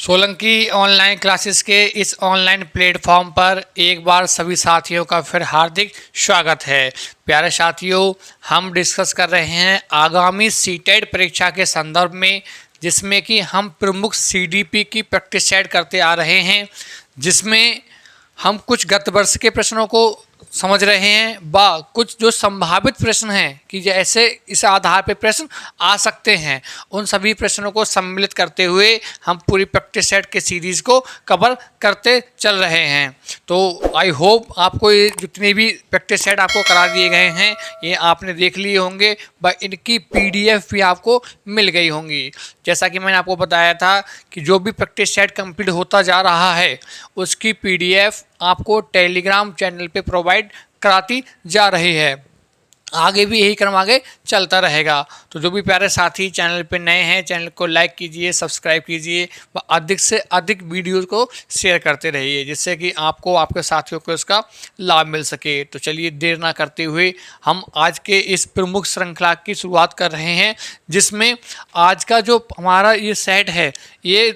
Solanki online classes के इस online platform पर एक बार सभी साथियों का फिर हार्दिक स्वागत है। प्यारे साथियों, हम डिस्कस कर रहे हैं आगामी सीटेट परीक्षा के संदर्भ में, जिसमें कि हम प्रमुख सीडीपी की प्रैक्टिस सेट करते आ रहे हैं, जिसमें हम कुछ गत वर्ष के प्रश्नों को समझ रहे हैं व कुछ जो संभावित प्रश्न हैं कि जैसे इस आधार पर प्रश्न आ सकते हैं, उन सभी प्रश्नों को सम्मिलित करते हुए हम पूरी प्रैक्टिस सेट के सीरीज़ को कवर करते चल रहे हैं। तो आई होप आपको ये जितने भी प्रैक्टिस सेट आपको करा दिए गए हैं ये आपने देख लिए होंगे व इनकी पीडीएफ भी आपको मिल गई होंगी। जैसा कि मैंने आपको बताया था कि जो भी प्रैक्टिस सेट कंप्लीट होता जा रहा है उसकी पीडीएफ आपको टेलीग्राम चैनल पे प्रोवाइड कराती जा रही है। आगे भी यही क्रम आगे चलता रहेगा। तो जो भी प्यारे साथी चैनल पे नए हैं, चैनल को लाइक कीजिए, सब्सक्राइब कीजिए व अधिक से अधिक वीडियोज़ को शेयर करते रहिए, जिससे कि आपको आपके साथियों को इसका लाभ मिल सके। तो चलिए देर ना करते हुए हम आज के इस प्रमुख श्रृंखला की शुरुआत कर रहे हैं, जिसमें आज का जो हमारा ये सेट है ये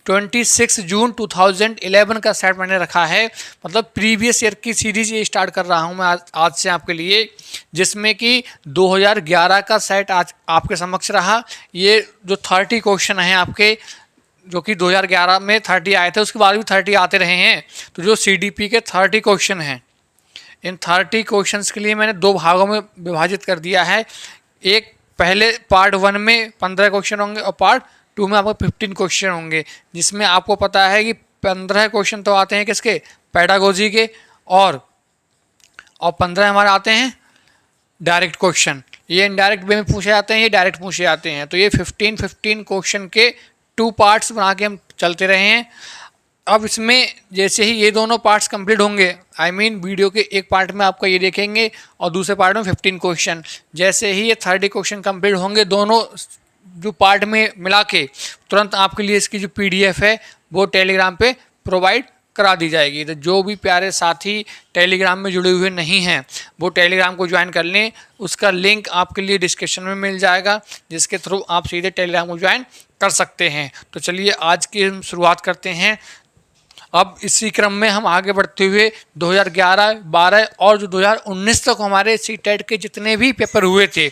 26 जून 2011 का सेट मैंने रखा है। मतलब प्रीवियस ईयर की सीरीज ये स्टार्ट कर रहा हूँ मैं आज से आपके लिए, जिसमें कि 2011 का सेट आज आपके समक्ष रहा। ये जो 30 क्वेश्चन हैं आपके, जो कि 2011 में 30 आए थे, उसके बाद भी 30 आते रहे हैं। तो जो सीडीपी के 30 क्वेश्चन हैं, इन 30 क्वेश्चंस के लिए मैंने दो भागों में विभाजित कर दिया है। एक पहले पार्ट 1 में 15 क्वेश्चन होंगे और पार्ट 2 में आपको 15 क्वेश्चन होंगे, जिसमें आपको पता है कि 15 क्वेश्चन तो आते हैं किसके, पेडागोजी के, और 15 हमारे आते हैं डायरेक्ट क्वेश्चन। ये इनडायरेक्ट वे में पूछे जाते हैं, ये डायरेक्ट पूछे जाते हैं। तो ये 15 क्वेश्चन के 2 पार्ट्स बना के हम चलते रहे हैं। अब इसमें जैसे ही ये दोनों पार्ट्स कंप्लीट होंगे, वीडियो के एक पार्ट में आपका ये देखेंगे और दूसरे पार्ट में 15 क्वेश्चन, जैसे ही ये 30 क्वेश्चन कंप्लीट होंगे दोनों जो पार्ट में मिला के, तुरंत आपके लिए इसकी जो पीडीएफ है वो टेलीग्राम पे प्रोवाइड करा दी जाएगी। तो जो भी प्यारे साथी टेलीग्राम में जुड़े हुए नहीं हैं वो टेलीग्राम को ज्वाइन कर लें, उसका लिंक आपके लिए डिस्क्रिप्शन में मिल जाएगा, जिसके थ्रू आप सीधे टेलीग्राम को ज्वाइन कर सकते हैं। तो चलिए आज की हम शुरुआत करते हैं। अब इसी क्रम में हम आगे बढ़ते हुए 2011, 12 और जो 2019 तक हमारे सीटेट के जितने भी पेपर हुए थे,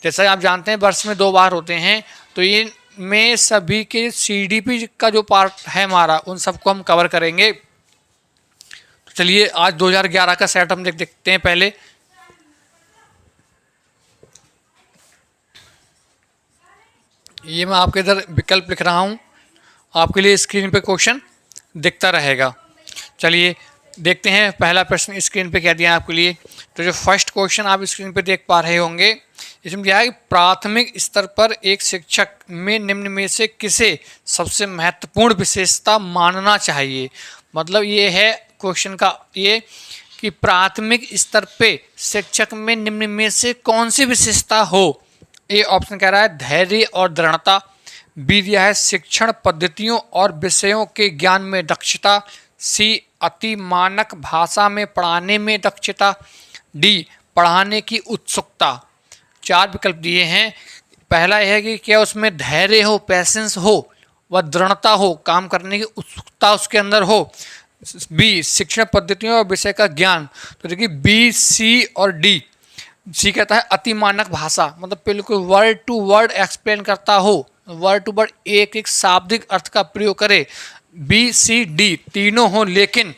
जैसा आप जानते हैं वर्ष में 2 बार होते हैं, तो ये में सभी के सीडीपी का जो पार्ट है हमारा, उन सबको हम कवर करेंगे। तो चलिए आज 2011 का सेट हम देखते हैं। पहले ये मैं आपके इधर विकल्प लिख रहा हूँ, आपके लिए स्क्रीन पे क्वेश्चन दिखता रहेगा। चलिए देखते हैं पहला प्रश्न स्क्रीन पे क्या दिया है आपके लिए। तो जो फर्स्ट क्वेश्चन आप स्क्रीन पे देख पा रहे होंगे, इसमें दिया है कि प्राथमिक स्तर पर एक शिक्षक में निम्न में से किसे सबसे महत्वपूर्ण विशेषता मानना चाहिए। मतलब ये है क्वेश्चन का ये कि प्राथमिक स्तर पे शिक्षक में निम्न में से कौन सी विशेषता हो। ए ऑप्शन कह रहा है धैर्य और दृढ़ता, बी दिया है शिक्षण पद्धतियों और विषयों के ज्ञान में दक्षता, सी अति मानक भाषा में पढ़ाने में दक्षता, डी पढ़ाने की उत्सुकता। 4 विकल्प दिए हैं। पहला यह है कि क्या उसमें धैर्य हो, पैसेंस हो व दृढ़ता हो, काम करने की उत्सुकता उसके अंदर हो। बी शिक्षण पद्धतियों और विषय का ज्ञान। तो देखिए बी, सी और डी। सी कहता है अति मानक भाषा, मतलब बिल्कुल वर्ड टू वर्ड एक्सप्लेन करता हो, वर्ड टू वर्ड एक एक शाब्दिक अर्थ का प्रयोग करे। बी, सी, डी तीनों हो, लेकिन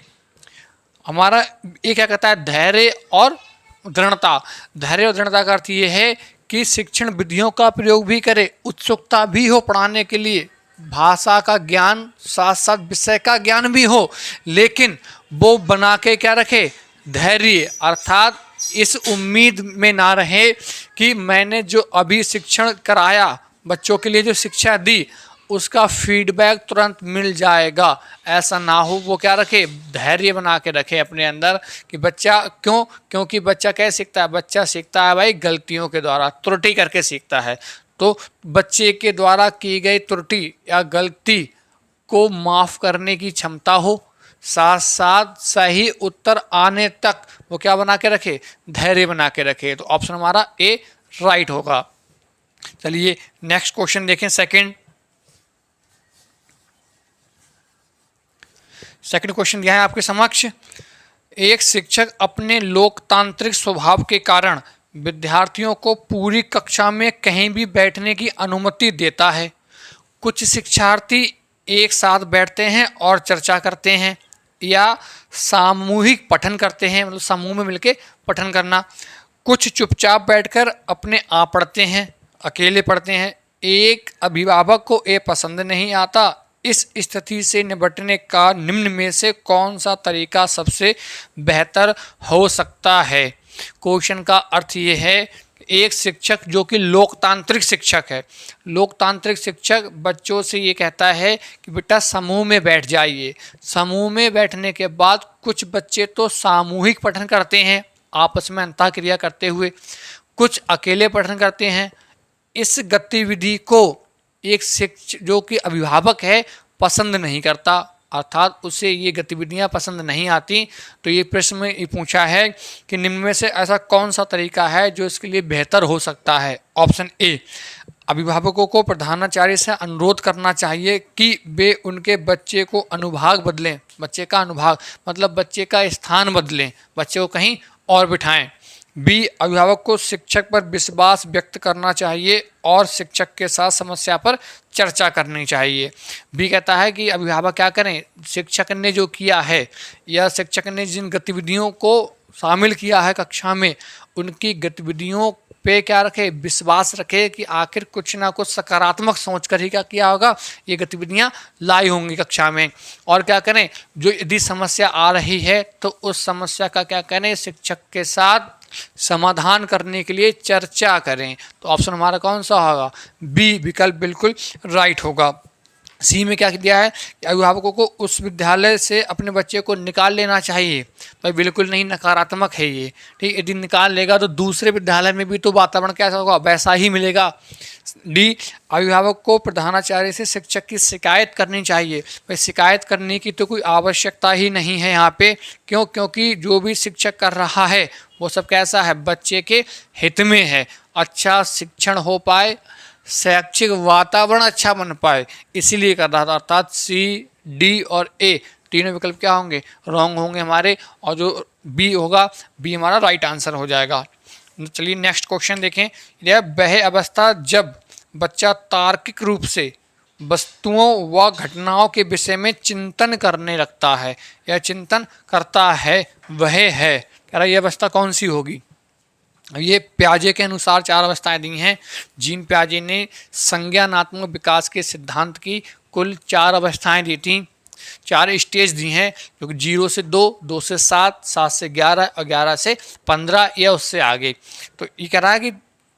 हमारा ये क्या कहता है धैर्य और दृढ़ता। धैर्य और दृढ़ता का अर्थ ये है कि शिक्षण विधियों का प्रयोग भी करे, उत्सुकता भी हो पढ़ाने के लिए, भाषा का ज्ञान साथ साथ विषय का ज्ञान भी हो, लेकिन वो बना के क्या रखे, धैर्य। अर्थात इस उम्मीद में ना रहे कि मैंने जो अभी शिक्षण कराया, बच्चों के लिए जो शिक्षा दी, उसका फीडबैक तुरंत मिल जाएगा, ऐसा ना हो। वो क्या रखे, धैर्य बना के रखे अपने अंदर कि बच्चा क्योंकि बच्चा कैसे सीखता है, बच्चा सीखता है भाई गलतियों के द्वारा, त्रुटि करके सीखता है। तो बच्चे के द्वारा की गई त्रुटि या गलती को माफ़ करने की क्षमता हो, साथ साथ सही उत्तर आने तक वो क्या बना के रखे, धैर्य बना के रखे। तो ऑप्शन हमारा ए राइट होगा। चलिए नेक्स्ट क्वेश्चन देखें सेकंड। सेकंड क्वेश्चन दिया है आपके समक्ष, एक शिक्षक अपने लोकतांत्रिक स्वभाव के कारण विद्यार्थियों को पूरी कक्षा में कहीं भी बैठने की अनुमति देता है। कुछ शिक्षार्थी एक साथ बैठते हैं और चर्चा करते हैं या सामूहिक पठन करते हैं, मतलब समूह में मिलकर पठन करना। कुछ चुपचाप बैठकर अपने आप पढ़ते हैं, अकेले पढ़ते हैं। एक अभिभावक को ये पसंद नहीं आता। इस स्थिति से निपटने का निम्न में से कौन सा तरीका सबसे बेहतर हो सकता है। क्वेश्चन का अर्थ ये है, एक शिक्षक जो कि लोकतांत्रिक शिक्षक है, लोकतांत्रिक शिक्षक बच्चों से ये कहता है कि बेटा समूह में बैठ जाइए। समूह में बैठने के बाद कुछ बच्चे तो सामूहिक पठन करते हैं आपस में अंतःक्रिया करते हुए, कुछ अकेले पठन करते हैं। इस गतिविधि को एक शिक्षक जो कि अभिभावक है पसंद नहीं करता, अर्थात उसे ये गतिविधियां पसंद नहीं आती। तो ये प्रश्न में ये पूछा है कि निम्न में से ऐसा कौन सा तरीका है जो इसके लिए बेहतर हो सकता है। ऑप्शन ए, अभिभावकों को प्रधानाचार्य से अनुरोध करना चाहिए कि वे उनके बच्चे को अनुभाग बदलें, बच्चे का अनुभाग मतलब बच्चे का स्थान बदलें, बच्चे को कहीं और बिठाएं। बी, अभिभावक को शिक्षक पर विश्वास व्यक्त करना चाहिए और शिक्षक के साथ समस्या पर चर्चा करनी चाहिए। बी कहता है कि अभिभावक क्या करें, शिक्षक ने जो किया है या शिक्षक ने जिन गतिविधियों को शामिल किया है कक्षा में, उनकी गतिविधियों पे क्या रखे, विश्वास रखे कि आखिर कुछ ना कुछ सकारात्मक सोच कर ही क्या किया होगा, ये गतिविधियां लाई होंगी कक्षा में। और क्या करें, जो यदि समस्या आ रही है तो उस समस्या का क्या करें, शिक्षक के साथ समाधान करने के लिए चर्चा करें। तो ऑप्शन हमारा कौन सा होगा, बी विकल्प बिल्कुल राइट होगा। सी में क्या दिया है कि अभिभावकों को उस विद्यालय से अपने बच्चे को निकाल लेना चाहिए। भाई बिल्कुल नहीं, नकारात्मक है ये, ठीक। यदि निकाल लेगा तो दूसरे विद्यालय में भी तो वातावरण कैसा होगा, वैसा ही मिलेगा। डी, अभिभावक को प्रधानाचार्य से शिक्षक की शिकायत करनी चाहिए। भाई शिकायत करने की तो कोई आवश्यकता ही नहीं है यहाँ पे, क्यों, क्योंकि जो भी शिक्षक कर रहा है वो सब कैसा है, बच्चे के हित में है। अच्छा शिक्षण हो पाए, शैक्षिक वातावरण अच्छा बन पाए, इसीलिए कर रहा था। अर्थात सी, डी और ए तीनों विकल्प क्या होंगे, रॉन्ग होंगे हमारे, और जो बी होगा, बी हमारा राइट आंसर हो जाएगा। चलिए नेक्स्ट क्वेश्चन देखें। यह वह अवस्था जब बच्चा तार्किक रूप से वस्तुओं व घटनाओं के विषय में चिंतन करने लगता है या चिंतन करता है, वह है। कह रहा यह अवस्था कौन सी होगी। ये प्याजे के अनुसार 4 अवस्थाएं दी हैं। जीन प्याजे ने संज्ञानात्मक विकास के सिद्धांत की कुल 4 अवस्थाएं दी थी, 4 स्टेज दी हैं, जो कि 0 से 2, 2 से 7, 7 से 11 और 11 से 15 या उससे आगे। तो ये कह रहा है कि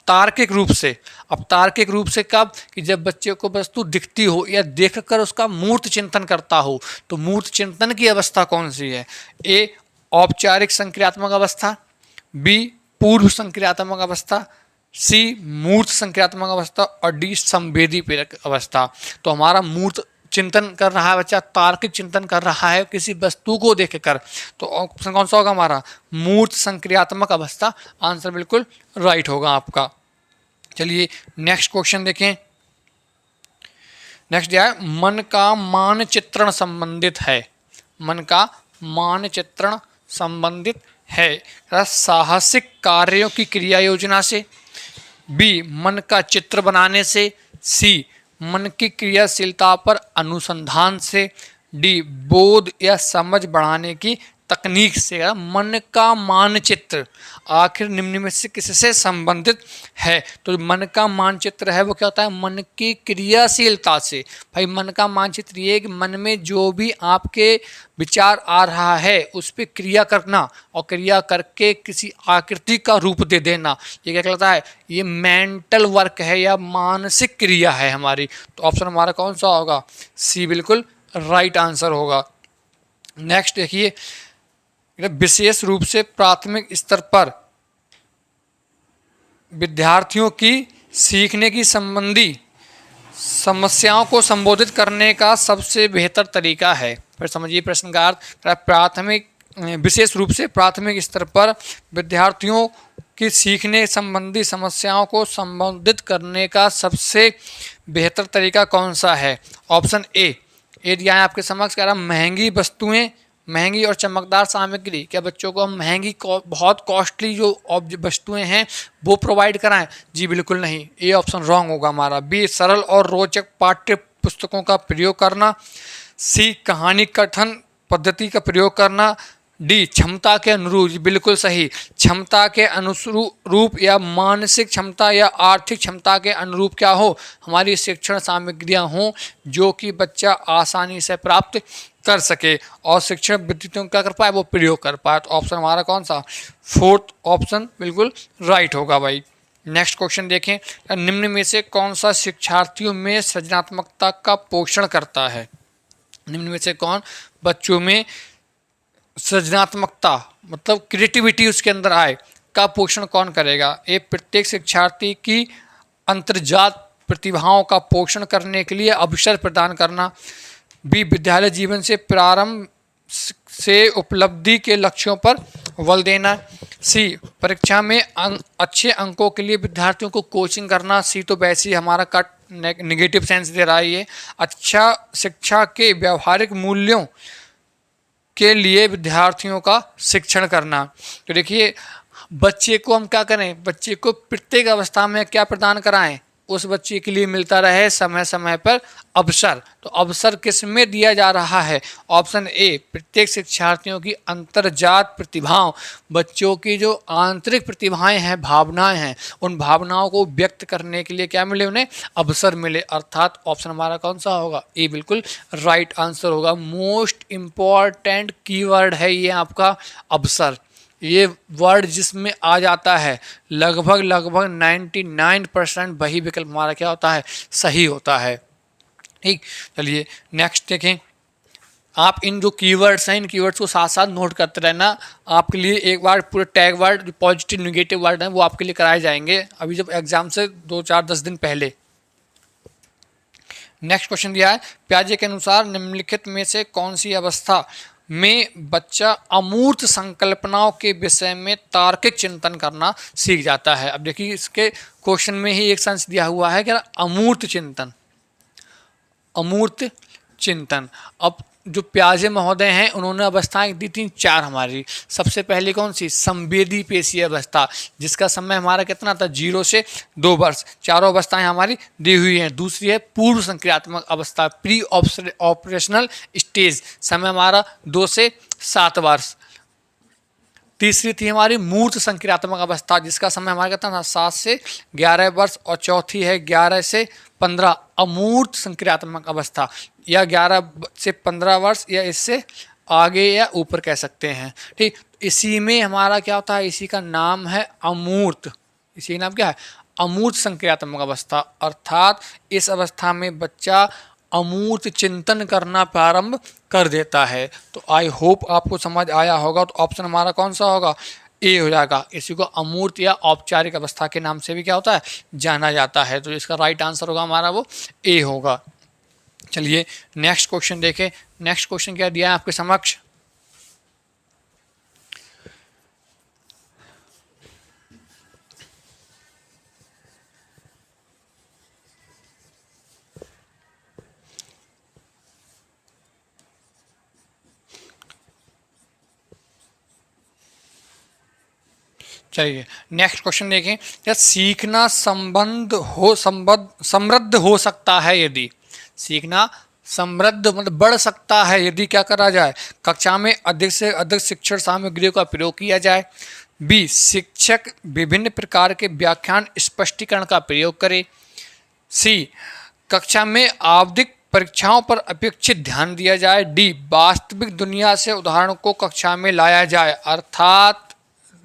तार्किक रूप से, अब तार्किक रूप से कब, कि जब बच्चे को वस्तु दिखती हो या देखकर उसका मूर्त चिंतन करता हो। तो मूर्त चिंतन की अवस्था कौन सी है, ए औपचारिक संक्रियात्मक अवस्था, बी पूर्व संक्रियात्मक अवस्था, सी मूर्त संक्रियात्मक अवस्था और डी संवेदी प्रेरक अवस्था। तो हमारा मूर्त चिंतन कर रहा है बच्चा, तार्किक चिंतन कर रहा है किसी वस्तु को देखकर, तो ऑप्शन कौन सा होगा हमारा, मूर्त संक्रियात्मक अवस्था। आंसर बिल्कुल राइट होगा आपका। चलिए नेक्स्ट क्वेश्चन देखें। नेक्स्ट दिया है, मन का मानचित्रण संबंधित है। मन का मानचित्रण संबंधित है साहसिक कार्यों की क्रिया योजना से, बी मन का चित्र बनाने से, सी मन की क्रियाशीलता पर अनुसंधान से, डी बोध या समझ बढ़ाने की तकनीक से। मन का मानचित्र आखिर निम्न में से किससे संबंधित है। तो मन का मानचित्र है वो क्या होता है, मन की क्रियाशीलता से। भाई मन का मानचित्र ये कि मन में जो भी आपके विचार आ रहा है उस पर क्रिया करना और क्रिया करके किसी आकृति का रूप दे देना, ये क्या कहलाता है, ये मेंटल वर्क है या मानसिक क्रिया है हमारी। तो ऑप्शन हमारा कौन सा होगा, सी बिल्कुल राइट आंसर होगा। नेक्स्ट देखिए, विशेष रूप से प्राथमिक स्तर पर विद्यार्थियों की सीखने की संबंधी समस्याओं को संबोधित करने का सबसे बेहतर तरीका है। फिर समझिए प्रश्न का अर्थ, विशेष रूप से प्राथमिक स्तर पर विद्यार्थियों की सीखने संबंधी समस्याओं को संबोधित करने का सबसे बेहतर तरीका कौन सा है। ऑप्शन ए ये दिया है आपके समक्ष, कह रहा महंगी वस्तुएं, महंगी और चमकदार सामग्री। क्या बच्चों को हम महंगी बहुत कॉस्टली जो वस्तुएं हैं वो प्रोवाइड कराएं? जी बिल्कुल नहीं, ये ऑप्शन रॉन्ग होगा हमारा। बी, सरल और रोचक पाठ्य पुस्तकों का प्रयोग करना। सी, कहानी कथन पद्धति का प्रयोग करना। डी, क्षमता के अनुरूप, बिल्कुल सही, क्षमता के अनुरूप या मानसिक क्षमता या आर्थिक क्षमता के अनुरूप क्या हो, हमारी शिक्षण सामग्रियां हों जो कि बच्चा आसानी से प्राप्त कर सके और शिक्षण पद्धतियों क्या कर पाए, वो प्रयोग कर पाए। तो ऑप्शन हमारा कौन सा, फोर्थ ऑप्शन बिल्कुल राइट होगा भाई। नेक्स्ट क्वेश्चन देखें, निम्न में से कौन सा शिक्षार्थियों में सृजनात्मकता का पोषण करता है? निम्न में से कौन बच्चों में सृजनात्मकता मतलब क्रिएटिविटी उसके अंदर आए का पोषण कौन करेगा? ए, प्रत्येक शिक्षार्थी की अंतर्जात प्रतिभाओं का पोषण करने के लिए अवसर प्रदान करना। बी, विद्यालय जीवन से प्रारंभ से उपलब्धि के लक्ष्यों पर बल देना। सी, परीक्षा में अच्छे अंकों के लिए विद्यार्थियों को कोचिंग करना। सी तो वैसे ही हमारा कट नेगेटिव सेंस दे रहा है ये। अच्छा शिक्षा के व्यवहारिक मूल्यों के लिए विद्यार्थियों का शिक्षण करना। तो देखिए बच्चे को हम क्या करें, बच्चे को प्रत्येक अवस्था में क्या प्रदान कराएं, उस बच्चे के लिए मिलता रहे समय समय पर अवसर। तो अवसर किस में दिया जा रहा है? ऑप्शन ए, प्रत्येक शिक्षार्थियों की अंतर्जात प्रतिभाओं, बच्चों की जो आंतरिक प्रतिभाएं हैं, भावनाएं हैं, उन भावनाओं को व्यक्त करने के लिए क्या मिले, उन्हें अवसर मिले। अर्थात ऑप्शन हमारा कौन सा होगा, ए बिल्कुल राइट आंसर होगा। मोस्ट इम्पॉर्टेंट कीवर्ड है ये आपका अवसर। ये वर्ड जिसमें आ जाता है लगभग 99% वही विकल्प हमारा क्या होता है, सही होता है। ठीक, चलिए नेक्स्ट देखें। आप इन जो कीवर्ड्स हैं, इन कीवर्ड्स को साथ साथ नोट करते रहना। आपके लिए एक बार पूरे टैग वर्ड जो पॉजिटिव नेगेटिव वर्ड हैं वो आपके लिए कराए जाएंगे अभी जब एग्जाम से 2-4-10 दिन पहले। नेक्स्ट क्वेश्चन दिया है, पियाजे के अनुसार निम्नलिखित में से कौन सी अवस्था में बच्चा अमूर्त संकल्पनाओं के विषय में तार्किक चिंतन करना सीख जाता है? अब देखिए इसके क्वेश्चन में ही एक सेंस दिया हुआ है कि अमूर्त चिंतन, अमूर्त चिंतन। अब जो पियाजे महोदय हैं उन्होंने अवस्थाएं दी थी 4 हमारी। सबसे पहले कौन सी, संवेदी पेशीय अवस्था, जिसका समय हमारा कितना था, 0 से 2 वर्ष। चारों अवस्थाएं हमारी दी हुई हैं। दूसरी है पूर्व संक्रियात्मक अवस्था, प्री ऑपरेशनल स्टेज, समय हमारा 2 से 7 वर्ष। तीसरी थी हमारी मूर्त संक्रियात्मक अवस्था, जिसका समय हमारा कितना था, 7 से 11 वर्ष। और चौथी है 11 से 15 अमूर्त संक्रियात्मक अवस्था, या 11 से 15 वर्ष या इससे आगे या ऊपर कह सकते हैं। ठीक, इसी में हमारा क्या होता है, इसी का नाम है अमूर्त। इसी का नाम क्या है, अमूर्त संक्रियात्मक अवस्था। अर्थात इस अवस्था में बच्चा अमूर्त चिंतन करना प्रारंभ कर देता है। तो आई होप आपको समझ आया होगा। तो ऑप्शन हमारा कौन सा होगा, ए हो जाएगा। इसी को अमूर्त या औपचारिक अवस्था के नाम से भी क्या होता है, जाना जाता है। तो इसका राइट आंसर होगा हमारा वो ए होगा। चलिए नेक्स्ट क्वेश्चन देखें। नेक्स्ट क्वेश्चन क्या दिया है आपके समक्ष, चलिए नेक्स्ट क्वेश्चन देखें। या सीखना समृद्ध हो सकता है यदि, सीखना समृद्ध मतलब बढ़ सकता है यदि क्या करा जाए, कक्षा में अधिक से अधिक शिक्षण सामग्रियों का प्रयोग किया जाए। बी, शिक्षक विभिन्न प्रकार के व्याख्यान स्पष्टीकरण का प्रयोग करे। सी, कक्षा में आवधिक परीक्षाओं पर अपेक्षित ध्यान दिया जाए। डी, वास्तविक दुनिया से उदाहरणों को कक्षा में लाया जाए। अर्थात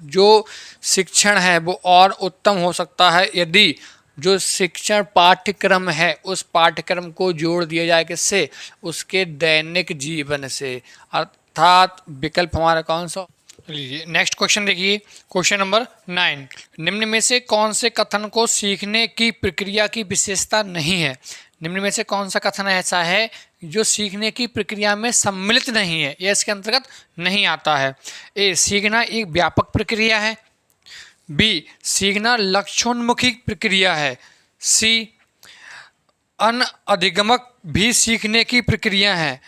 जो शिक्षण है वो और उत्तम हो सकता है यदि जो शिक्षण पाठ्यक्रम है उस पाठ्यक्रम को जोड़ दिया जाए किससे, उसके दैनिक जीवन से। अर्थात विकल्प हमारा कौन सा, लीजिए नेक्स्ट क्वेश्चन देखिए। क्वेश्चन नंबर 9, निम्न में से कौन से कथन को सीखने की प्रक्रिया की विशेषता नहीं है? निम्न में से कौन सा कथन ऐसा है जो सीखने की प्रक्रिया में सम्मिलित नहीं है या इसके अंतर्गत नहीं आता है? ए, सीखना एक व्यापक प्रक्रिया है। बी, सीखना लक्ष्योन्मुखी प्रक्रिया है। सी, अनधिगमक भी सीखने की प्रक्रिया है।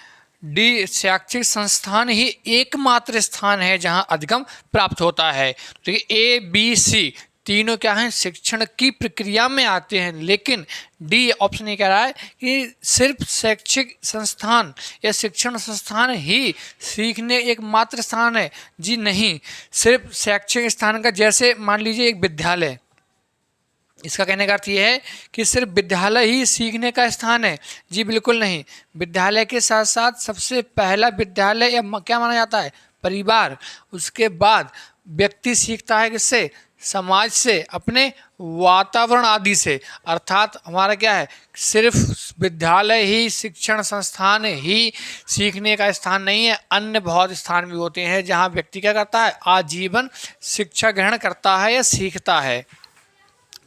डी, शैक्षिक संस्थान ही एकमात्र स्थान है जहां अधिगम प्राप्त होता है। तो ये ए बी सी तीनों क्या हैं, शिक्षण की प्रक्रिया में आते हैं, लेकिन डी ऑप्शन ये कह रहा है कि सिर्फ शैक्षिक संस्थान या शिक्षण संस्थान ही सीखने एकमात्र स्थान है। जी नहीं, सिर्फ शैक्षिक स्थान का, जैसे मान लीजिए एक विद्यालय, इसका कहने का अर्थ ये है कि सिर्फ विद्यालय ही सीखने का स्थान है। जी बिल्कुल नहीं, विद्यालय के साथ साथ सबसे पहला विद्यालय या क्या माना जाता है, परिवार। उसके बाद व्यक्ति सीखता है किससे, समाज से, अपने वातावरण आदि से। अर्थात हमारा क्या है, सिर्फ विद्यालय ही, शिक्षण संस्थान ही सीखने का स्थान नहीं है, अन्य बहुत स्थान भी होते हैं जहाँ व्यक्ति क्या करता है, आजीवन शिक्षा ग्रहण करता है या सीखता है।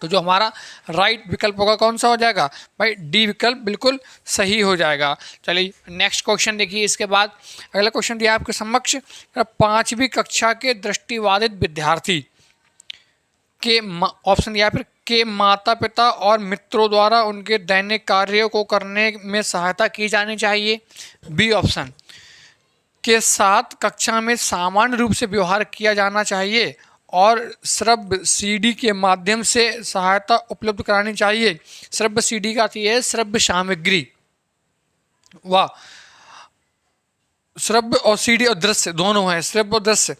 तो जो हमारा राइट विकल्प होगा कौन सा हो जाएगा भाई, डी विकल्प बिल्कुल सही हो जाएगा। चलिए नेक्स्ट क्वेश्चन देखिए। इसके बाद अगला क्वेश्चन दिया आपके समक्ष, 5वीं कक्षा के दृष्टिबाधित विद्यार्थी के ऑप्शन दिया फिर के माता पिता और मित्रों द्वारा उनके दैनिक कार्यों को करने में सहायता की जानी चाहिए। बी ऑप्शन, के साथ कक्षा में सामान्य रूप से व्यवहार किया जाना चाहिए और श्रव्य सीडी के माध्यम से सहायता उपलब्ध करानी चाहिए। श्रव्य सीडी का है श्रव्य सामग्री, वाह, श्रव्य और सीडी और दृश्य दोनों है, श्रव्य और दृश्य।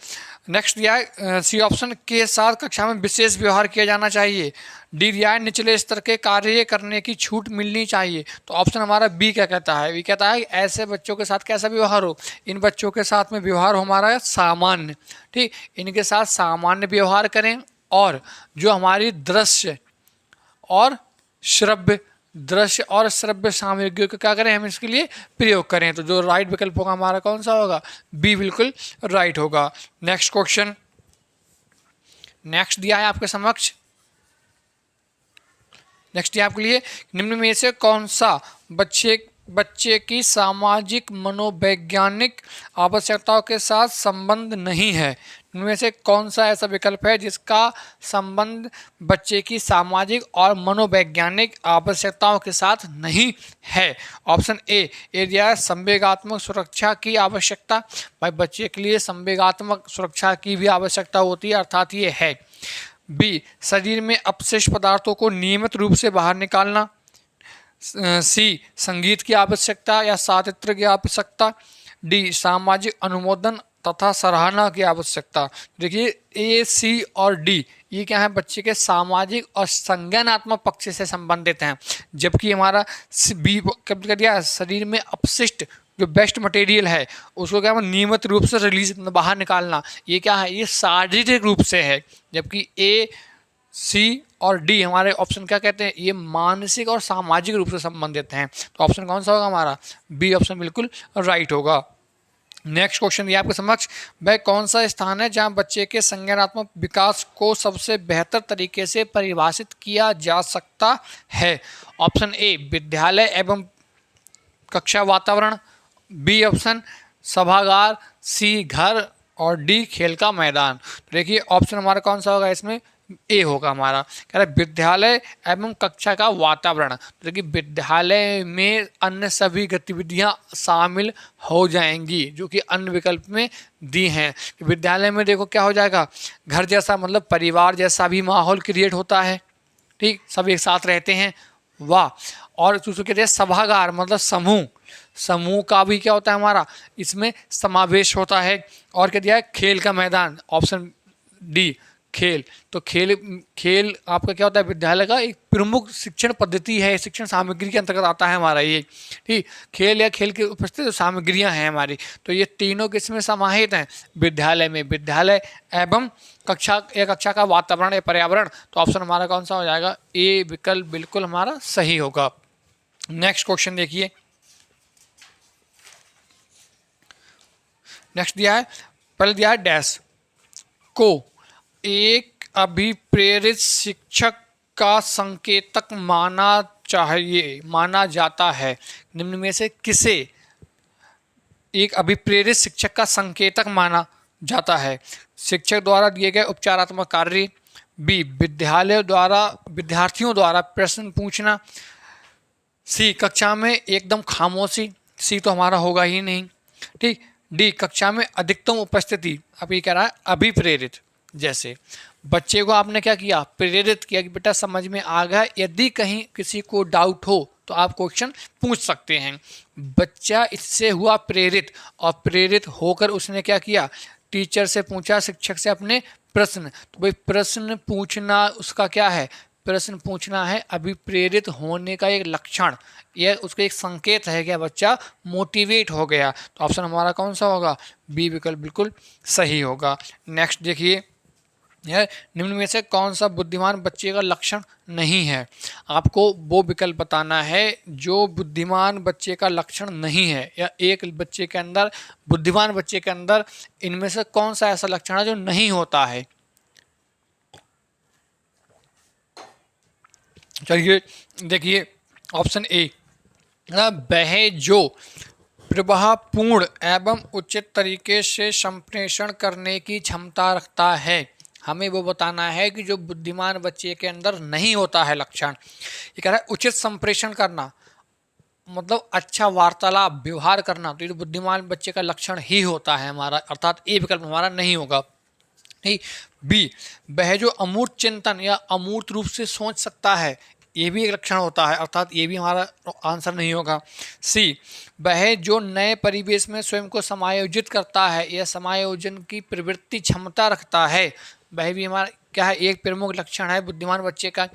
नेक्स्ट दिया है सी ऑप्शन, के साथ कक्षा में विशेष व्यवहार किया जाना चाहिए। डी दिया है निचले स्तर के कार्य करने की छूट मिलनी चाहिए। तो ऑप्शन हमारा बी क्या कहता है, बी कहता है ऐसे बच्चों के साथ कैसा व्यवहार हो, इन बच्चों के साथ में व्यवहार हो हमारा सामान्य, ठीक, इनके साथ सामान्य व्यवहार करें और जो हमारी दृश्य और श्रव्य, दृश्य और श्रव्य सामग्रियों का क्या करें, हम इसके लिए प्रयोग करें। तो जो राइट विकल्प होगा हमारा कौन सा होगा, बी बिल्कुल राइट होगा। नेक्स्ट क्वेश्चन, नेक्स्ट दिया है आपके समक्ष, नेक्स्ट दिया आपके लिए, निम्न में से कौन सा बच्चे की सामाजिक मनोवैज्ञानिक आवश्यकताओं के साथ संबंध नहीं है। इनमें से कौन सा ऐसा विकल्प है जिसका संबंध बच्चे की सामाजिक और मनोवैज्ञानिक आवश्यकताओं के साथ नहीं है। ऑप्शन ए दिया है संवेगात्मक सुरक्षा की आवश्यकता। भाई बच्चे के लिए संवेगात्मक सुरक्षा की भी आवश्यकता होती है, अर्थात ये है। बी, शरीर में अपशिष्ट पदार्थों को नियमित रूप से बाहर निकालना। सी, संगीत की आवश्यकता या साहित्य की आवश्यकता। डी, सामाजिक अनुमोदन तथा सराहना की आवश्यकता। देखिए ए, सी और डी ये क्या है, बच्चे के सामाजिक और संज्ञानात्मक पक्ष से संबंधित हैं, जबकि हमारा बी कब कर दिया, शरीर में अपशिष्ट जो बेस्ट मटेरियल है उसको क्या है नियमित रूप से रिलीज बाहर निकालना, ये क्या है, ये शारीरिक रूप से है। जबकि ए, सी और डी हमारे ऑप्शन क्या कहते हैं, ये मानसिक और सामाजिक रूप से संबंधित हैं। तो ऑप्शन कौन सा होगा हमारा, बी ऑप्शन बिल्कुल राइट होगा। नेक्स्ट क्वेश्चन ये आपके समक्ष, वह कौन सा स्थान है जहां बच्चे के संज्ञानात्मक विकास को सबसे बेहतर तरीके से परिभाषित किया जा सकता है। ऑप्शन ए, विद्यालय एवं कक्षा वातावरण। बी ऑप्शन, सभागार। सी, घर। और डी, खेल का मैदान। तो देखिए ऑप्शन हमारा कौन सा होगा, इसमें ए होगा हमारा, कह रहा है विद्यालय एवं कक्षा का वातावरण। तो देखिए विद्यालय में अन्य सभी गतिविधियां शामिल हो जाएंगी जो कि अन्य विकल्प में दी हैं। विद्यालय में देखो क्या हो जाएगा, घर जैसा मतलब परिवार जैसा भी माहौल क्रिएट होता है, ठीक, सब एक साथ रहते हैं, वाह। और दूसरे कहते हैं सभागार मतलब समूह का भी क्या होता है हमारा इसमें समावेश होता है। और क्या दिया है, खेल का मैदान। ऑप्शन डी, खेल। तो खेल आपका क्या होता है, विद्यालय का एक प्रमुख शिक्षण पद्धति है, शिक्षण सामग्री के अंतर्गत आता है हमारा ये, ठीक। खेल या खेल के उपस्थित सामग्रियां हैं हमारी, तो ये तीनों किसमें समाहित हैं, विद्यालय में। विद्यालय एवं कक्षा का वातावरण या पर्यावरण। तो ऑप्शन हमारा कौन सा हो जाएगा, ए विकल्प बिल्कुल हमारा सही होगा। नेक्स्ट क्वेश्चन देखिए, नेक्स्ट दिया है, पहले दिया है डैश को एक अभिप्रेरित शिक्षक का संकेतक माना जाता है। निम्न में से किसे एक अभिप्रेरित शिक्षक का संकेतक माना जाता है। शिक्षक द्वारा दिए गए उपचारात्मक कार्य। बी, विद्यार्थियों द्वारा प्रश्न पूछना। सी कक्षा में एकदम खामोशी, सी तो हमारा होगा ही नहीं। ठीक। डी कक्षा में अधिकतम उपस्थिति, अब ये कह रहा है अभिप्रेरित। जैसे बच्चे को आपने क्या किया, प्रेरित किया कि बेटा समझ में आ गया, यदि कहीं किसी को डाउट हो तो आप क्वेश्चन पूछ सकते हैं। बच्चा इससे हुआ प्रेरित, और प्रेरित होकर उसने क्या किया, टीचर से पूछा, शिक्षक से अपने प्रश्न। तो भाई प्रश्न पूछना उसका क्या है, प्रश्न पूछना है अभिप्रेरित होने का एक लक्षण, यह उसका एक संकेत है कि बच्चा मोटिवेट हो गया। तो ऑप्शन हमारा कौन सा होगा, बी विकल्प बिल्कुल सही होगा। नेक्स्ट देखिए, यह निम्न में से कौन सा बुद्धिमान बच्चे का लक्षण नहीं है। आपको वो विकल्प बताना है जो बुद्धिमान बच्चे का लक्षण नहीं है, या एक बच्चे के अंदर, बुद्धिमान बच्चे के अंदर इनमें से कौन सा ऐसा लक्षण है जो नहीं होता है। चलिए देखिए, ऑप्शन ए, वह जो प्रभावपूर्ण एवं उचित तरीके से संप्रेषण करने की क्षमता रखता है। हमें वो बताना है कि जो बुद्धिमान बच्चे के अंदर नहीं होता है लक्षण। ये कह रहा है उचित संप्रेषण करना, मतलब अच्छा वार्तालाप व्यवहार करना, तो ये बुद्धिमान बच्चे का लक्षण ही होता है हमारा, अर्थात ए विकल्प हमारा नहीं होगा। नहीं। बी, वह जो अमूर्त चिंतन या अमूर्त रूप से सोच सकता है, ये भी एक लक्षण होता है, अर्थात ये भी हमारा आंसर नहीं होगा। सी, वह जो नए परिवेश में स्वयं को समायोजित करता है या समायोजन की प्रवृत्ति क्षमता रखता है, वह भी हमारा क्या है, एक प्रमुख लक्षण है बुद्धिमान बच्चे का,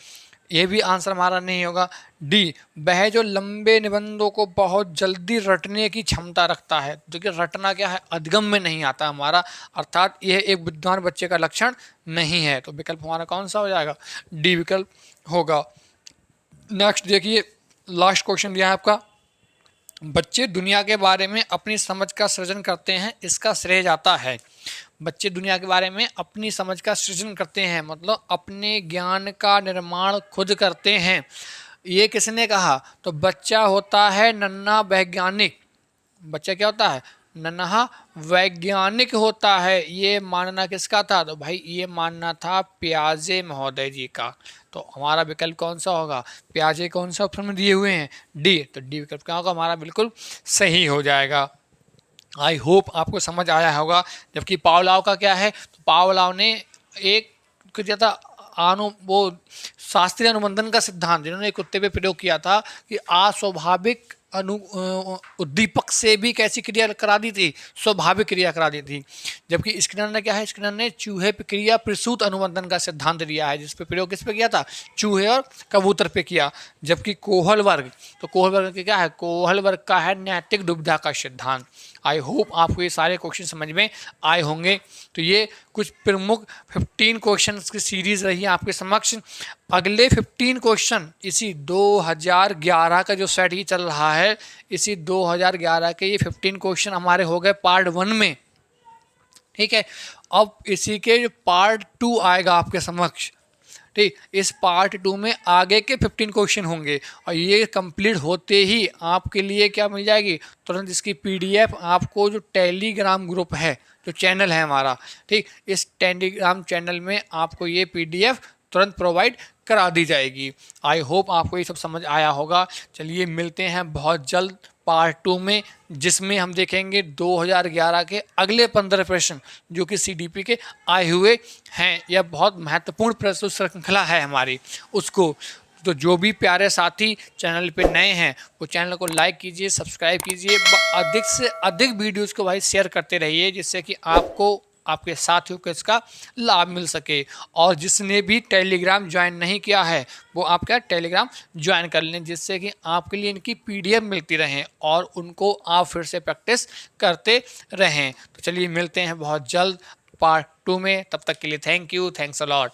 ये भी आंसर हमारा नहीं होगा। डी, वह जो लंबे निबंधों को बहुत जल्दी रटने की क्षमता रखता है, जो कि रटना क्या है, अधिगम में नहीं आता हमारा, अर्थात यह एक बुद्धिमान बच्चे का लक्षण नहीं है। तो विकल्प हमारा कौन सा हो जाएगा, डी विकल्प होगा। नेक्स्ट देखिए, लास्ट क्वेश्चन दिया है आपका, बच्चे दुनिया के बारे में अपनी समझ का सृजन करते हैं, इसका श्रेय जाता है। बच्चे दुनिया के बारे में अपनी समझ का सृजन करते हैं, मतलब अपने ज्ञान का निर्माण खुद करते हैं। ये किसने कहा, तो बच्चा होता है नन्हा वैज्ञानिक। बच्चा क्या होता है, नन्हा वैज्ञानिक होता है। ये मानना किसका था, तो भाई ये मानना था प्याजे महोदय जी का। तो हमारा विकल्प कौन सा होगा, प्याजे कौन सा ऑप्शन में दिए हुए हैं, डी। तो डी विकल्प क्या होगा, हमारा बिल्कुल सही हो जाएगा। आई होप आपको समझ आया होगा। जबकि पावलाव का क्या है, तो पावलाव ने एक किया था वो शास्त्रीय अनुबंधन का सिद्धांत, जिन्होंने कुत्ते पे प्रयोग किया था कि अस्वाभाविक उद्दीपक से भी कैसी क्रिया करा दी थी, स्वाभाविक क्रिया करा दी थी। जबकि स्किनर ने क्या है, स्किनर ने चूहे पे क्रिया प्रसूत अनुबंधन का सिद्धांत दिया है, जिस पे प्रयोग किस पे किया था, चूहे और कबूतर पे किया। जबकि कोहल वर्ग, तो कोहल वर्ग क्या है, कोहल वर्ग का है नैतिक दुविधा का सिद्धांत। आई होप आपको ये सारे क्वेश्चन समझ में आए होंगे। तो ये कुछ प्रमुख 15 क्वेश्चंस की सीरीज रही है आपके समक्ष। अगले 15 क्वेश्चन इसी 2011 का जो सेट ही चल रहा है, इसी 2011 के ये 15 क्वेश्चन हमारे हो गए पार्ट 1 में। ठीक है, अब इसी के जो पार्ट 2 आएगा आपके समक्ष। ठीक, इस पार्ट 2 में आगे के 15 क्वेश्चन होंगे, और ये कंप्लीट होते ही आपके लिए क्या मिल जाएगी, तुरंत इसकी पीडीएफ आपको, जो टेलीग्राम ग्रुप है, जो चैनल है हमारा, ठीक, इस टेलीग्राम चैनल में आपको ये पीडीएफ तुरंत प्रोवाइड करा दी जाएगी। आई होप आपको ये सब समझ आया होगा। चलिए मिलते हैं बहुत जल्द पार्ट 2 में, जिसमें हम देखेंगे 2011 के अगले 15 प्रश्न जो कि सीडीपी के आए हुए हैं। यह बहुत महत्वपूर्ण प्रश्न श्रृंखला है हमारी उसको। तो जो भी प्यारे साथी चैनल पे नए हैं वो चैनल को लाइक कीजिए, सब्सक्राइब कीजिए, अधिक से अधिक वीडियोज़ को भाई शेयर करते रहिए, जिससे कि आपको, आपके साथियों को इसका लाभ मिल सके। और जिसने भी टेलीग्राम ज्वाइन नहीं किया है वो आपका टेलीग्राम ज्वाइन कर लें, जिससे कि आपके लिए इनकी पीडीएफ मिलती रहें और उनको आप फिर से प्रैक्टिस करते रहें। तो चलिए मिलते हैं बहुत जल्द पार्ट 2 में, तब तक के लिए thank you, thanks a lot.